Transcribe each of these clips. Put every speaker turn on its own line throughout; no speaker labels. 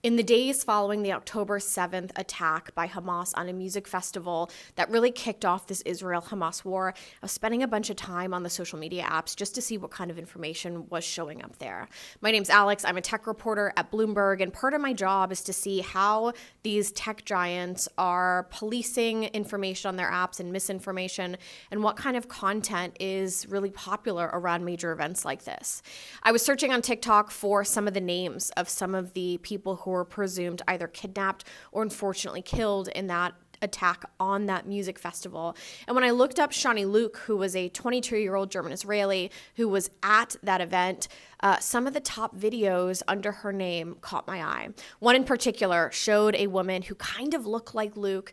In the days following the October 7th attack by Hamas on a music festival that really kicked off this Israel-Hamas war, I was spending a bunch of time on the social media apps just to see what kind of information was showing up there. My name's Alex. I'm a tech reporter at Bloomberg, and part of my job is to see how these tech giants are policing information on their apps and misinformation, and what kind of content is really popular around major events like this. I was searching on TikTok for some of the names of some of the people who were presumed either kidnapped or unfortunately killed in that attack on that music festival. And when I looked up Shani Luke, who was a 22-year-old German Israeli who was at that event, some of the top videos under her name caught my eye. One in particular showed a woman who kind of looked like Luke.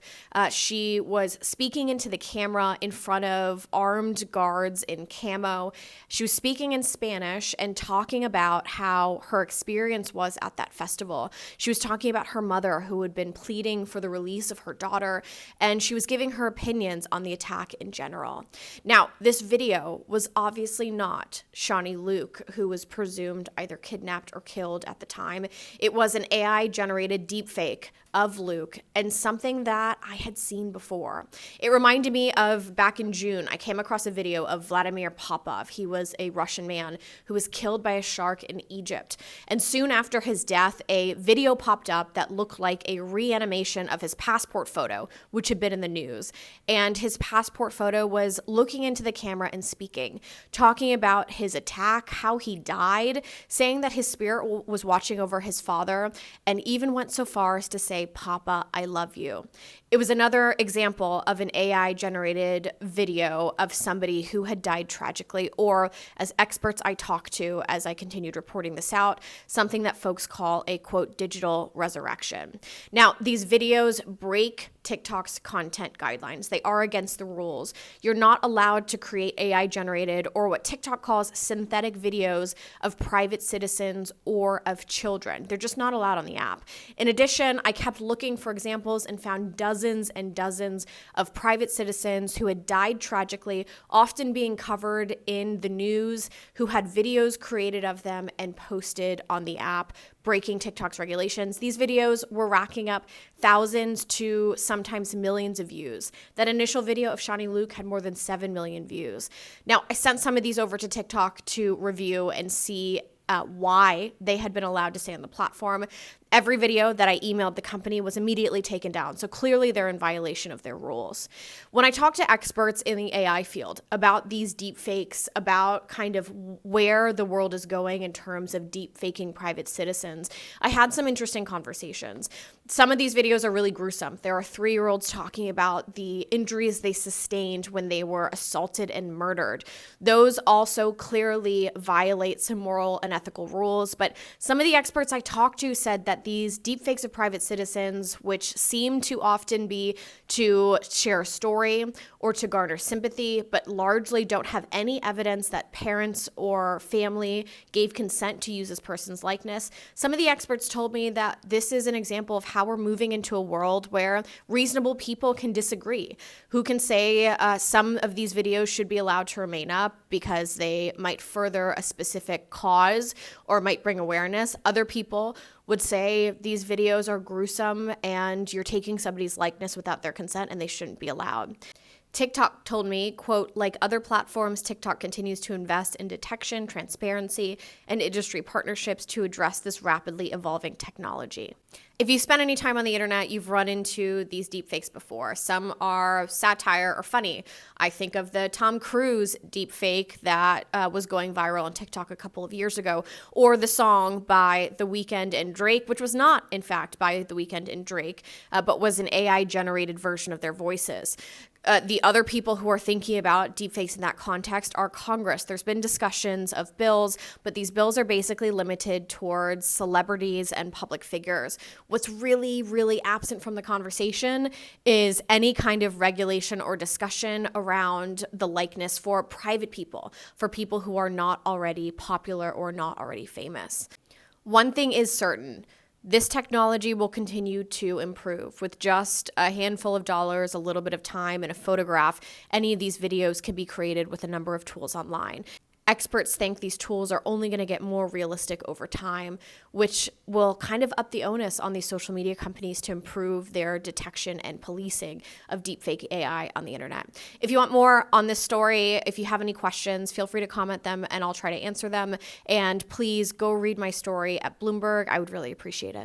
She was speaking into the camera in front of armed guards in camo. She was speaking in Spanish and talking about how her experience was at that festival. She was talking about her mother, who had been pleading for the release of her daughter, and she was giving her opinions on the attack in general. Now, this video was obviously not Shani Luke, who was presumed either kidnapped or killed at the time. It was an AI-generated deepfake of Luke, and something that I had seen before. It reminded me of back in June, I came across a video of Vladimir Popov. He was a Russian man who was killed by a shark in Egypt. And soon after his death, a video popped up that looked like a reanimation of his passport photo, which had been in the news. And his passport photo was looking into the camera and speaking, talking about his attack, how he died, saying that his spirit was watching over his father, and even went so far as to say, "Papa, I love you." It was another example of an AI-generated video of somebody who had died tragically, or as experts I talked to as I continued reporting this out, something that folks call a, quote, digital resurrection. Now, these videos break TikTok's content guidelines. They are against the rules. You're not allowed to create AI-generated or what TikTok calls synthetic videos of private citizens or of children. They're just not allowed on the app. In addition, I kept looking for examples and found dozens and dozens of private citizens who had died tragically, often being covered in the news, who had videos created of them and posted on the app, breaking TikTok's regulations. These videos were racking up thousands to sometimes millions of views. That initial video of Shani Luke had more than 7 million views. Now, I sent some of these over to TikTok to review and see why they had been allowed to stay on the platform. Every video that I emailed the company was immediately taken down, so clearly they're in violation of their rules. When I talked to experts in the AI field about these deepfakes, about kind of where the world is going in terms of deepfaking private citizens, I had some interesting conversations. Some of these videos are really gruesome. There are 3-year-olds talking about the injuries they sustained when they were assaulted and murdered. Those also clearly violate some moral and ethical rules, but some of the experts I talked to said that these deepfakes of private citizens, which seem to often be to share a story or to garner sympathy, but largely don't have any evidence that parents or family gave consent to use this person's likeness. Some of the experts told me that this is an example of how we're moving into a world where reasonable people can disagree, who can say some of these videos should be allowed to remain up because they might further a specific cause or might bring awareness. Other people would say these videos are gruesome and you're taking somebody's likeness without their consent and they shouldn't be allowed. TikTok told me, quote, like other platforms, TikTok continues to invest in detection, transparency, and industry partnerships to address this rapidly evolving technology. If you spend any time on the internet, you've run into these deepfakes before. Some are satire or funny. I think of the Tom Cruise deepfake that was going viral on TikTok a couple of years ago, or the song by The Weeknd and Drake, which was not, in fact, by The Weeknd and Drake, but was an AI-generated version of their voices. The other people who are thinking about deepfakes in that context are Congress. There's been discussions of bills, but these bills are basically limited towards celebrities and public figures. What's really, really absent from the conversation is any kind of regulation or discussion around the likeness for private people, for people who are not already popular or not already famous. One thing is certain. This technology will continue to improve. With just a handful of dollars, a little bit of time, and a photograph, any of these videos can be created with a number of tools online. Experts think these tools are only going to get more realistic over time, which will kind of up the onus on these social media companies to improve their detection and policing of deepfake AI on the internet. If you want more on this story, if you have any questions, feel free to comment them and I'll try to answer them. And please go read my story at Bloomberg. I would really appreciate it.